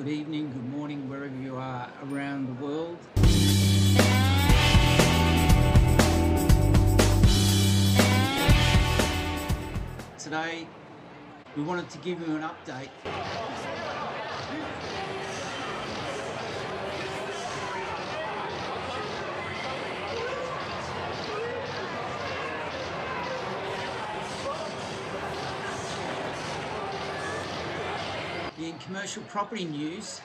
good evening, good morning, wherever you are around the world. Today, we wanted to give you an update. In commercial property news,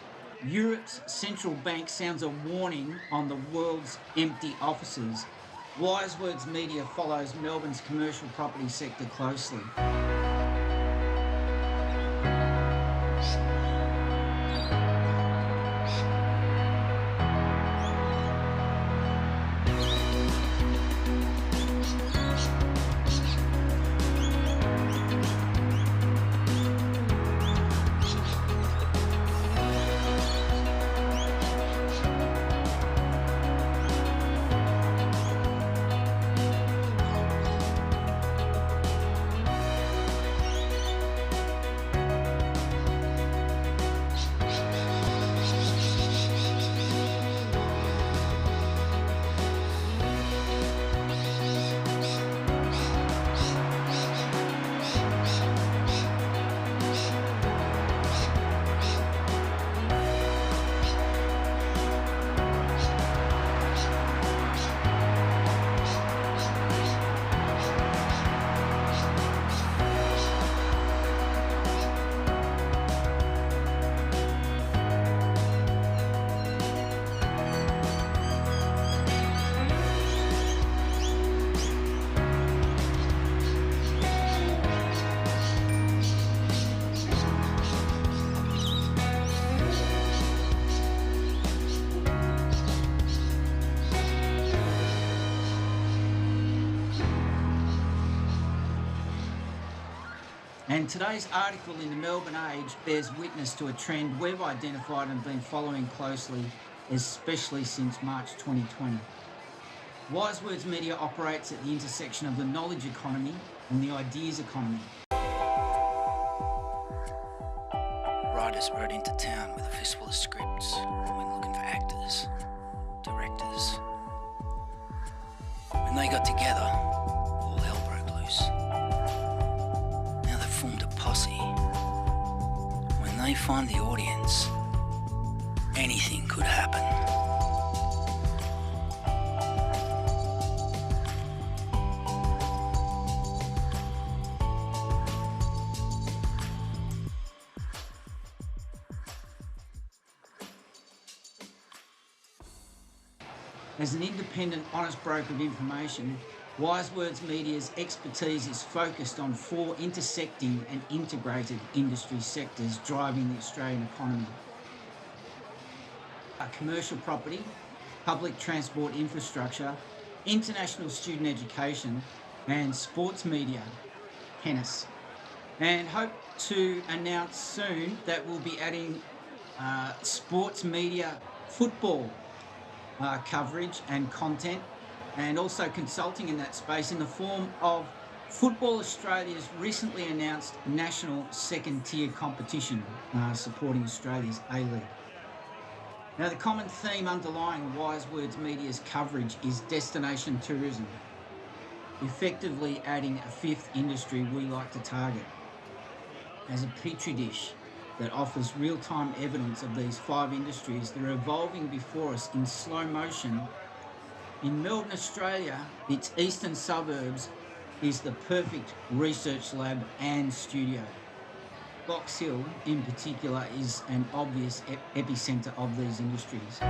Europe's central bank sounds a warning on the world's empty offices. Wise Words Media follows Melbourne's commercial property sector closely. And today's article in the Melbourne Age bears witness to a trend we've identified and been following closely, especially since March 2020. Wise Words Media operates at the intersection of the knowledge economy and the ideas economy. Writers rode into town with a fistful of scripts and went looking for actors, directors. When they got together, all hell broke loose. Now they've formed a posse. When they find the audience, anything could happen. As an independent, honest broker of information, Wise Words Media's expertise is focused on 4 intersecting and integrated industry sectors driving the Australian economy. Commercial property, public transport infrastructure, international student education, and sports media, tennis. And hope to announce soon that we'll be adding sports media football coverage and content, and also consulting in that space in the form of Football Australia's recently announced national second-tier competition supporting Australia's A-League. Now, the common theme underlying Wise Words Media's coverage is destination tourism, effectively adding a 5th industry we like to target. As a petri dish that offers real-time evidence of these 5 industries that are evolving before us in slow motion, in Melbourne, Australia, its eastern suburbs is the perfect research lab and studio. Box Hill, in particular, is an obvious epicentre of these industries.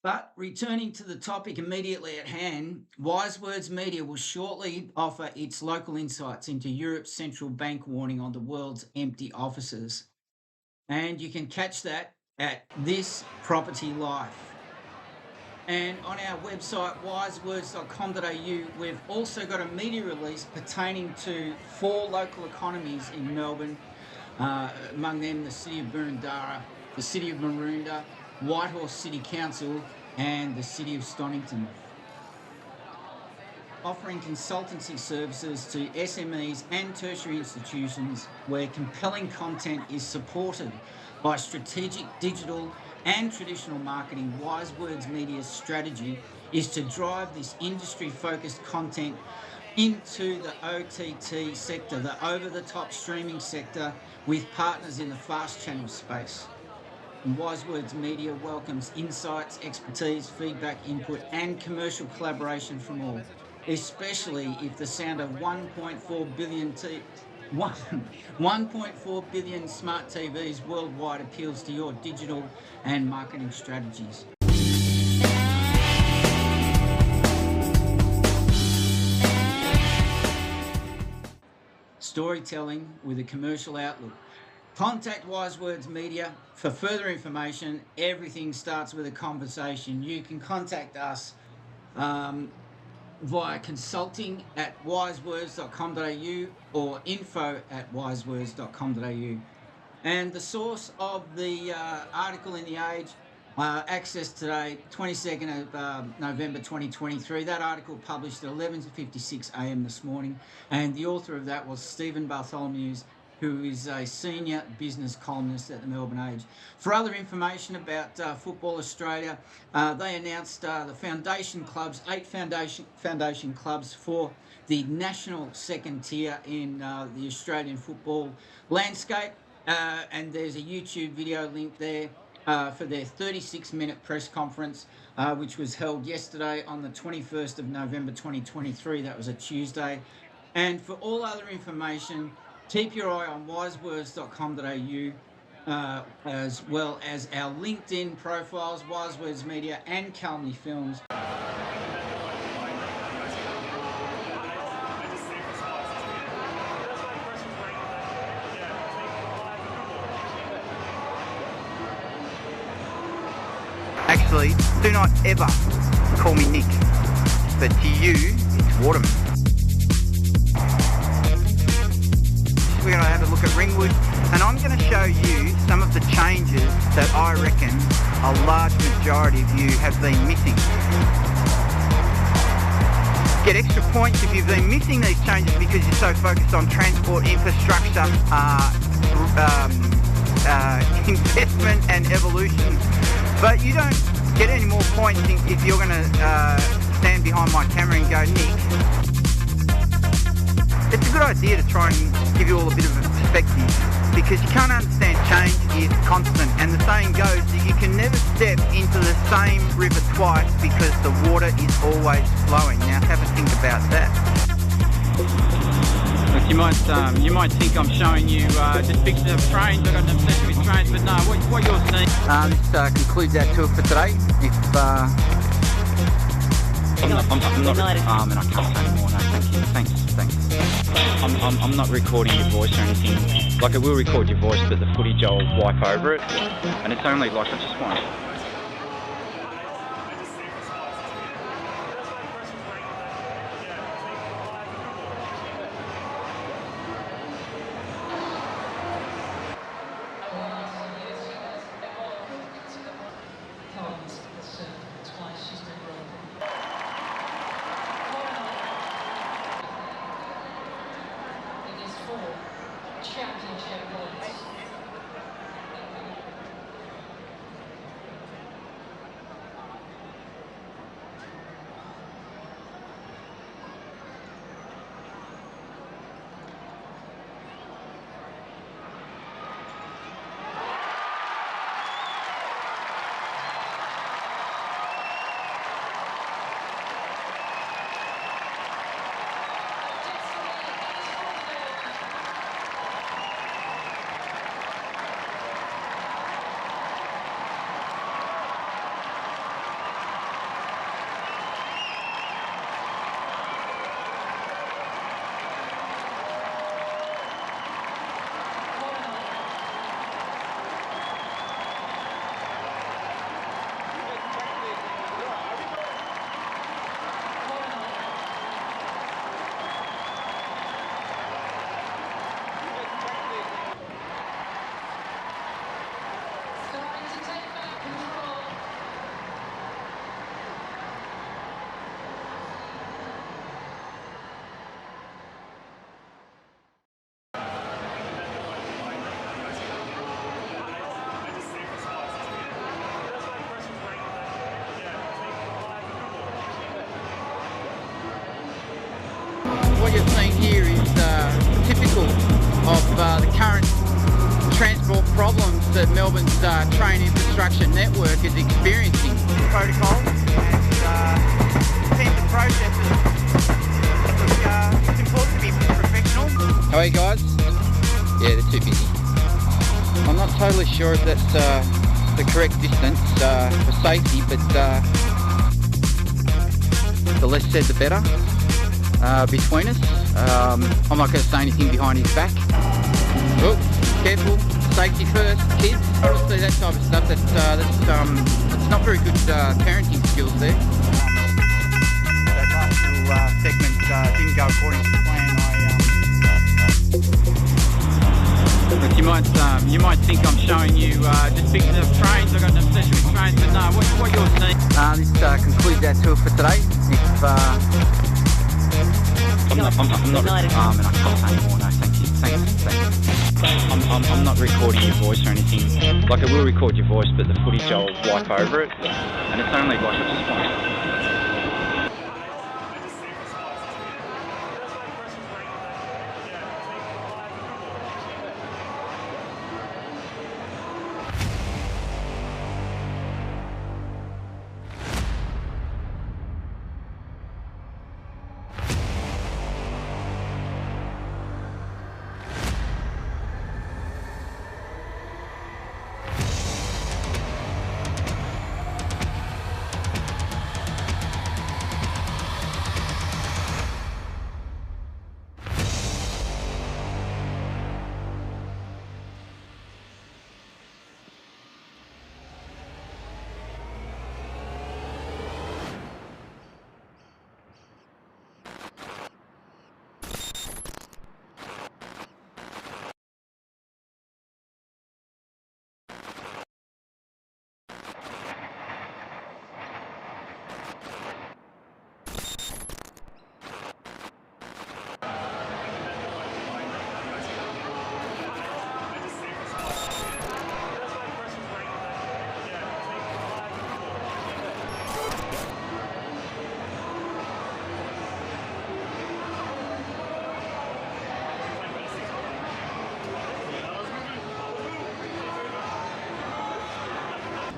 But returning to the topic immediately at hand, Wise Words Media will shortly offer its local insights into Europe's central bank warning on the world's empty offices. And you can catch that at This Property Life. And on our website, wisewords.com.au, we've also got a media release pertaining to 4 local economies in Melbourne, among them the City of Boroondara, the City of Maroondah, Whitehorse City Council, and the City of Stonington, offering consultancy services to SMEs and tertiary institutions where compelling content is supported by strategic digital and traditional marketing. Wise Words Media's strategy is to drive this industry-focused content into the OTT sector, the over-the-top streaming sector, with partners in the fast channel space. And Wise Words Media welcomes insights, expertise, feedback, input, and commercial collaboration from all, especially if the sound of 1.4 billion smart TVs worldwide appeals to your digital and marketing strategies. Storytelling with a commercial outlook. Contact Wise Words Media for further information. Everything starts with a conversation. You can contact us via consulting@wisewords.com.au or info@wisewords.com.au. And the source of the article in The Age, accessed today, 22nd of November 2023. That article published at 11:56 a.m. this morning, and the author of that was Stephen Bartholomew's, who is a senior business columnist at the Melbourne Age. For other information about Football Australia, they announced the foundation clubs, 8 foundation clubs for the national second tier in the Australian football landscape. And there's a YouTube video link there for their 36-minute press conference, which was held yesterday on the 21st of November 2023. That was a Tuesday. And for all other information, keep your eye on wisewords.com.au, as well as our LinkedIn profiles, Wise Words Media and Calmly Films. Actually, do not ever call me Nick, but to you, it's Waterman. We're going to have a look at Ringwood, and I'm going to show you some of the changes that I reckon a large majority of you have been missing. Get extra points if you've been missing these changes because you're so focused on transport, infrastructure, investment and evolution. But you don't get any more points if you're going to stand behind my camera and go, Nick. It's a good idea to try and give you all a bit of a perspective because you can't understand change is constant, and the saying goes that you can never step into the same river twice because the water is always flowing. Now have a think about that. Look, you might think I'm showing you just pictures of trains. I've got an obsession with trains, but no, what you're seeing. This concludes our tour for today. If I'm not and I can't say anymore. No, thank you. Thanks. I'm not recording your voice or anything. Like, I will record your voice, but the footage I'll wipe over it, and it's only like I just want. Championship points. here is typical of the current transport problems that Melbourne's train infrastructure network is experiencing. Protocols and teams and processes. It's important to be professional. How are you guys? Yeah, they're too busy. I'm not totally sure if that's the correct distance for safety, but the less said the better between us. I'm not going to say anything behind his back. Oh, careful, safety first, kids. Obviously that type of stuff, that's not very good parenting skills there. That last little segment didn't go according to plan. But you might think I'm showing you just pictures of trains. I've got an obsession with trains, but no, what you're seeing. This concludes our tour for today. If, I'm not and I can't say anymore. No, thank you. Thanks. I'm not recording your voice or anything. Like, I will record your voice, but the footage I'll wipe over it, and it's only like I just want.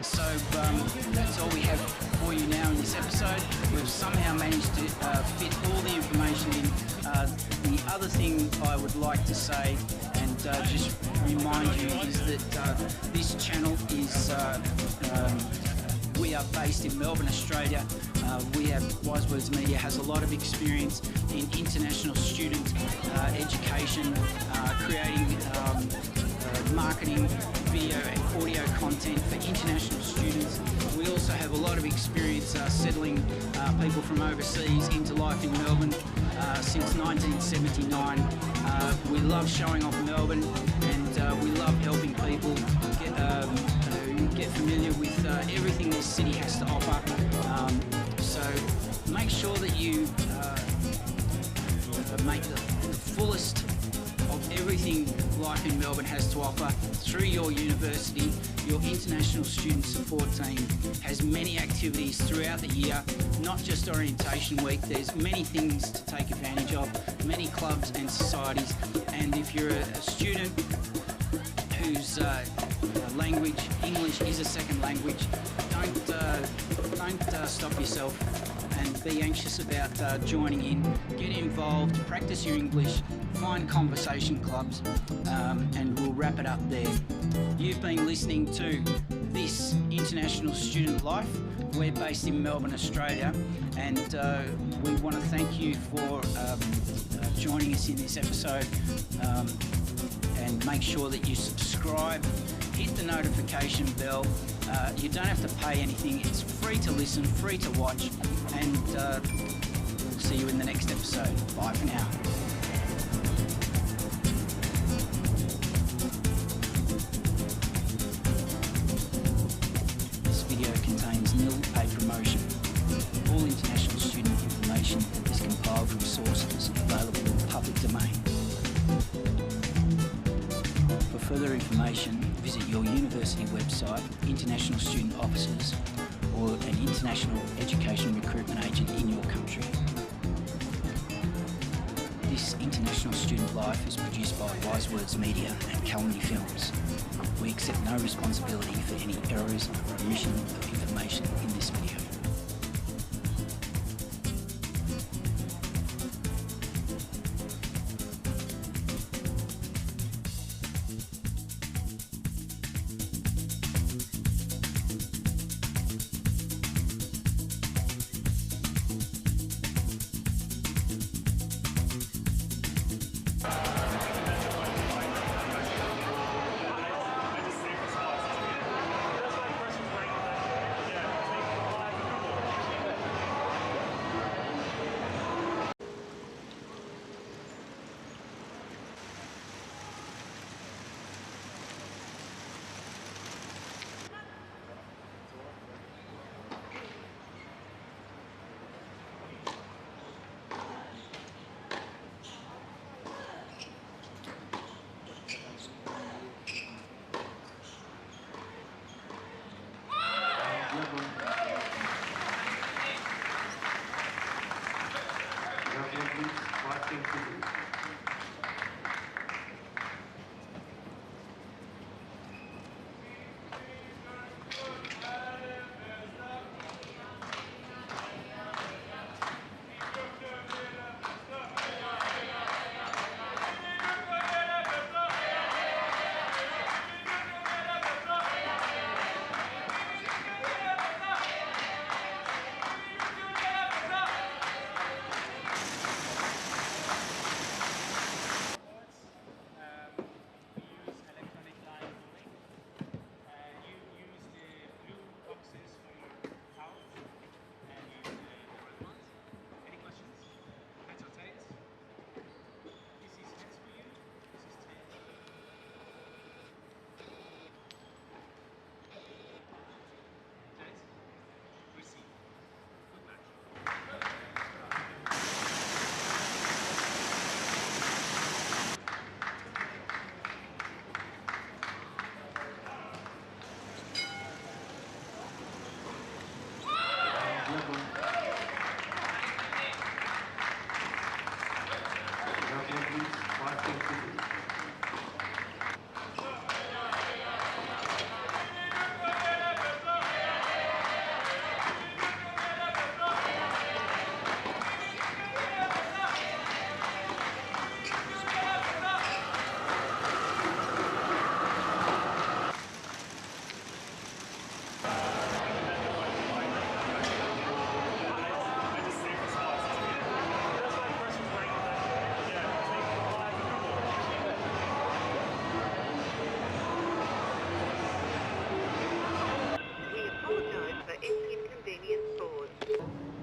So that's all we have for you now in this episode. We've somehow managed to fit all the information in. The other thing I would like to say and just remind you is that this channel is, we are based in Melbourne, Australia. We have Wise Words Media has a lot of experience in international student education, creating marketing, video and audio content for international students. We also have a lot of experience settling people from overseas into life in Melbourne since 1979. We love showing off Melbourne, and we love helping people get familiar with everything this city has to offer. So make sure that you make the fullest of everything life in Melbourne has to offer through your university. Your international student support team has many activities throughout the year, not just orientation week. There's many things to take advantage of, many clubs and societies. And if you're a student whose language, English, is a second language, don't stop yourself and be anxious about joining in. Get involved, practice your English, find conversation clubs, and we'll wrap it up there. You've been listening to This International Student Life. We're based in Melbourne, Australia, and we want to thank you for joining us in this episode, and make sure that you subscribe, hit the notification bell. You don't have to pay anything. It's free to listen, free to watch, and we'll see you in the next episode. Bye for now. This video contains nil paid promotion. All international student information is compiled from sources available in the public domain. For further information, visit your university website, international student offices, or an international education recruitment agent in your country. This International Student Life is produced by Wise Words Media and Calumny Films. We accept no responsibility for any errors or omission of information in this video.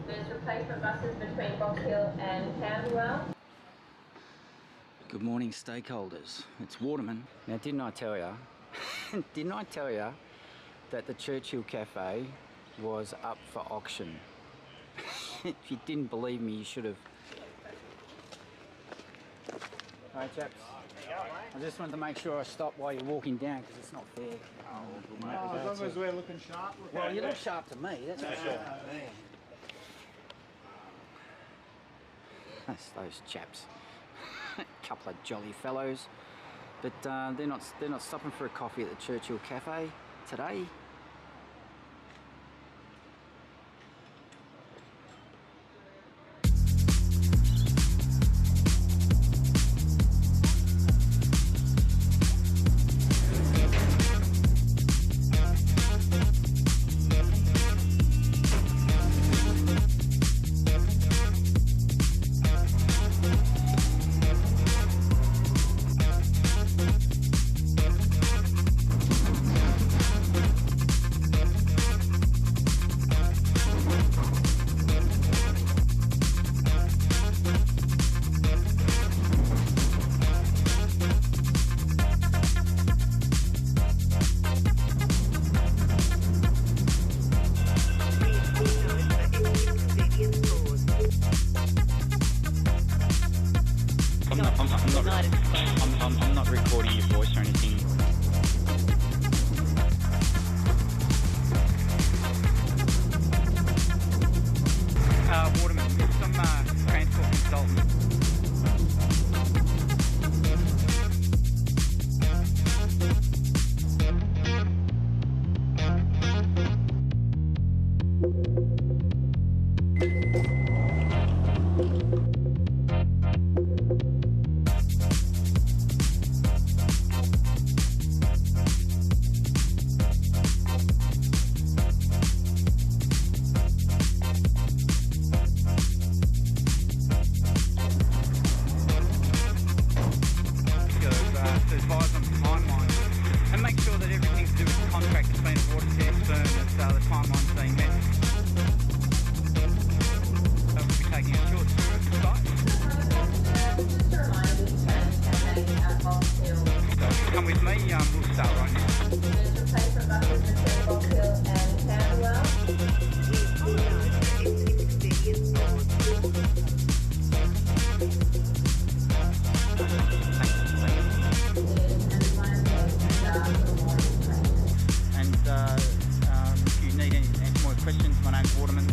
There's replacement buses between Box Hill and Camberwell. Good morning, stakeholders. It's Waterman. Now, didn't I tell you? Didn't I tell you that the Churchill Cafe was up for auction? If you didn't believe me, you should have. All right, chaps. I just wanted to make sure I stop while you're walking down because it's not fair. As long as we're looking sharp. Well, you look sharp to me, that's for sure. That's those chaps. A couple of jolly fellows, but they're not stopping for a coffee at the Churchill Cafe today. Waterman.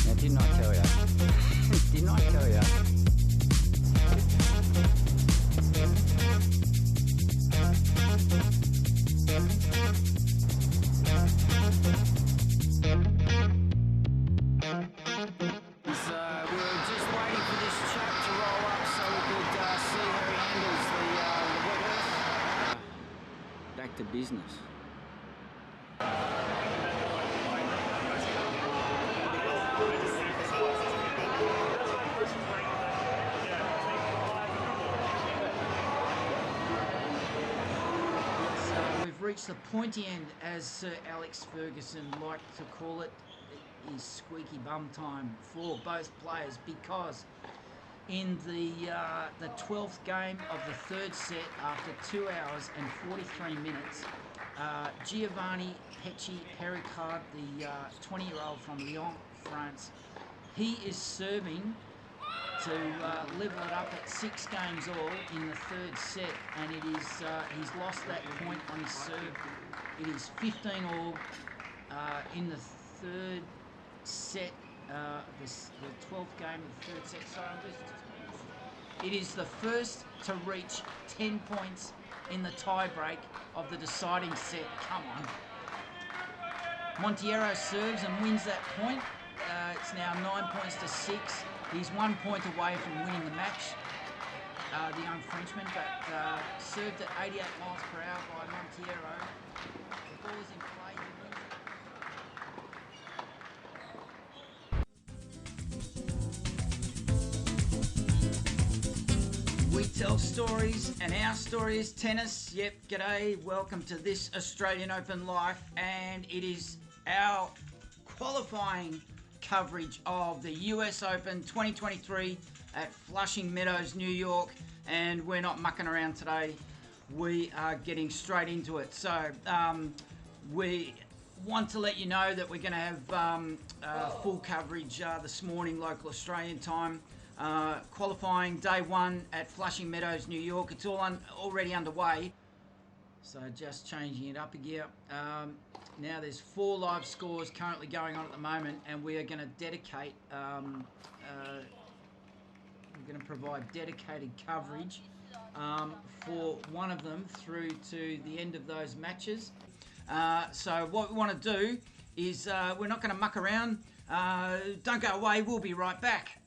Now, didn't I tell you? Didn't I tell you? We were just waiting for this chap to roll up so we could see how he handles the wet earth. Back to business. We've reached the pointy end, as Sir Alex Ferguson liked to call it. It is squeaky bum time for both players, because in the 12th game of the third set, after 2 hours and 43 minutes, Giovanni Pecci Pericard, the 20-year-old from Lyon, France, he is serving to level it up at 6 games all in the third set, and it is he's lost that point on his serve. It is 15 all in the third set, the 12th game of the third set. So it is the first to reach 10 points in the tie-break of the deciding set. Come on. Monteiro serves and wins that point. It's now 9 points to 6. He's 1 point away from winning the match, the young Frenchman, but served at 88 miles per hour by Monteiro. The ball is in play. He wins it. We tell stories, and our story is tennis. Yep, g'day, welcome to this Australian Open Life, and it is our qualifying coverage of the US Open 2023 at Flushing Meadows, New York, and we're not mucking around today. We are getting straight into it. So we want to let you know that we're going to have full coverage this morning, local Australian time. Qualifying day 1 at Flushing Meadows, New York. It's all already underway. So just changing it up a gear. Now there's 4 live scores currently going on at the moment, and we are going to dedicate, we're going to provide dedicated coverage for one of them through to the end of those matches. So what we want to do is we're not going to muck around. Don't go away, we'll be right back.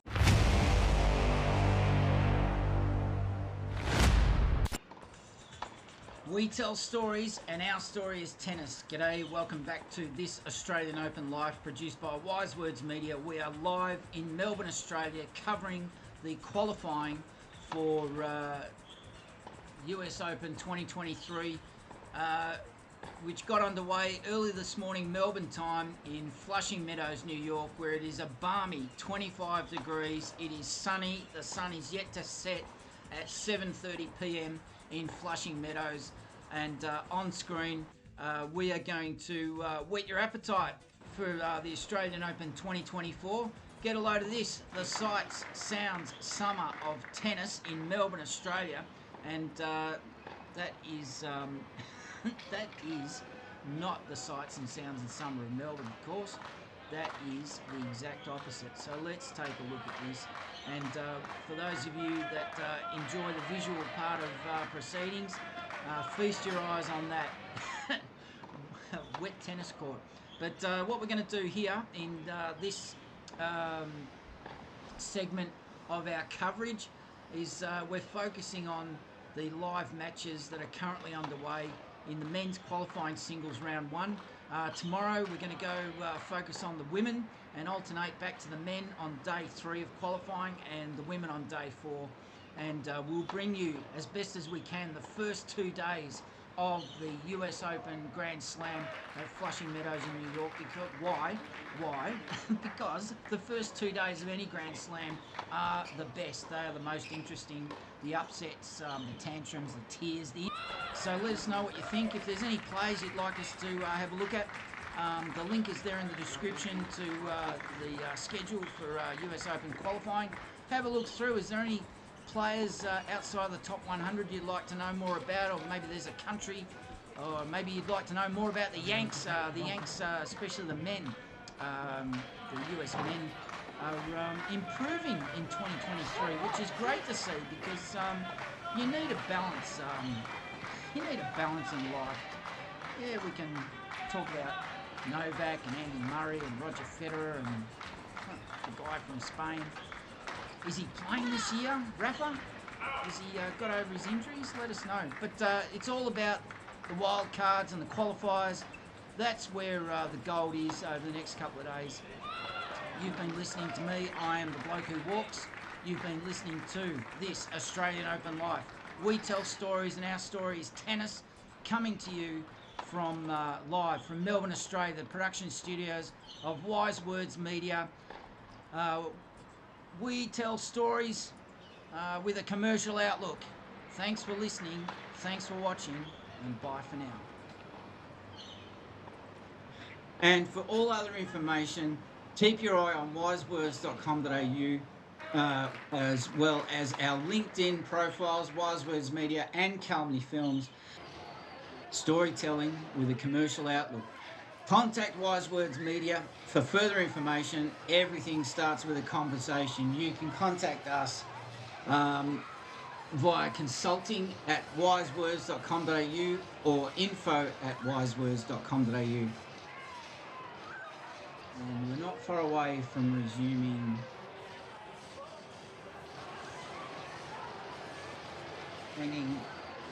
We tell stories, and our story is tennis. G'day, welcome back to this Australian Open Live, produced by Wise Words Media. We are live in Melbourne, Australia, covering the qualifying for US Open 2023, which got underway early this morning, Melbourne time, in Flushing Meadows, New York, where it is a balmy 25 degrees. It is sunny. The sun is yet to set at 7:30 p.m. in Flushing Meadows, and on screen we are going to whet your appetite for the Australian Open 2024. Get a load of this: the sights, sounds, summer of tennis in Melbourne, Australia, and that is that is not the sights and sounds and summer of Melbourne, of course. That is the exact opposite. So let's take a look at this. And for those of you that enjoy the visual part of proceedings, feast your eyes on that wet tennis court. But what we're going to do here in this segment of our coverage is we're focusing on the live matches that are currently underway in the men's qualifying singles round 1. Tomorrow we're going to go focus on the women and alternate back to the men on day 3 of qualifying and the women on day 4. And we'll bring you, as best as we can, the first 2 days of the US Open Grand Slam at Flushing Meadows in New York. Because why? Because the first 2 days of any Grand Slam are the best. They are the most interesting. The upsets, the tantrums, the tears. So let us know what you think. If there's any plays you'd like us to have a look at, the link is there in the description to the schedule for US Open qualifying. Have a look through. Is there any players outside the top 100 you'd like to know more about, or maybe there's a country, or maybe you'd like to know more about the Yanks. Especially the men, the US men are improving in 2023, which is great to see, because you need a balance. You need a balance in life. Yeah, we can talk about Novak and Andy Murray and Roger Federer and the guy from Spain. Is he playing this year, Rafa? Has he got over his injuries? Let us know. But it's all about the wild cards and the qualifiers. That's where the gold is over the next couple of days. You've been listening to me. I am the bloke who walks. You've been listening to this Australian Open Life. We tell stories, and our story is tennis, coming to you from live from Melbourne, Australia, the production studios of Wise Words Media. We tell stories with a commercial outlook. Thanks for listening, thanks for watching, and bye for now. And for all other information, keep your eye on wisewords.com.au, as well as our LinkedIn profiles, Wise Words Media and Calmly Films. Storytelling with a commercial outlook. Contact Wise Words Media for further information. Everything starts with a conversation. You can contact us via consulting@wisewords.com.au or info@wisewords.com.au. And we're not far away from resuming bringing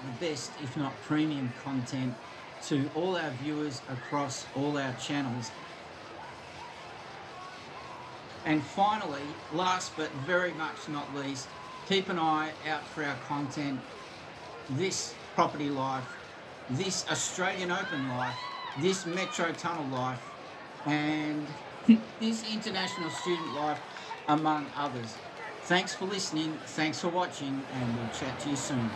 the best, if not premium, content to all our viewers across all our channels. And finally, last but very much not least, keep an eye out for our content. This property life, this Australian Open life, this Metro Tunnel life, and this international student life, among others. Thanks for listening, thanks for watching, and we'll chat to you soon.